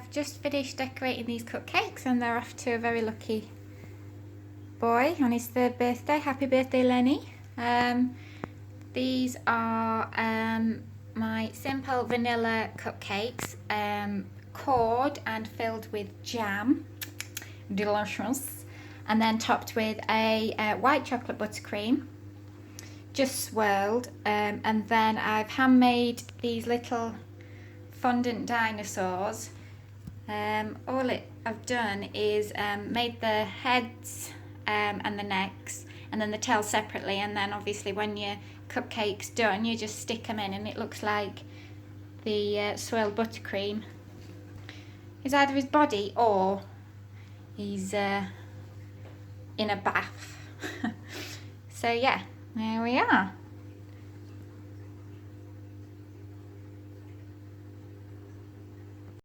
I've just finished decorating these cupcakes and they're off to a very lucky boy on his 3rd birthday. Happy birthday, Lenny. These are my simple vanilla cupcakes, cored and filled with jam, delicious, and then topped with a white chocolate buttercream, just swirled, and then I've handmade these little fondant dinosaurs. All I've done is made the heads and the necks and then the tail separately, and then obviously when your cupcake's done you just stick them in and it looks like the swirled buttercream is either his body or he's in a bath. So yeah, there we are.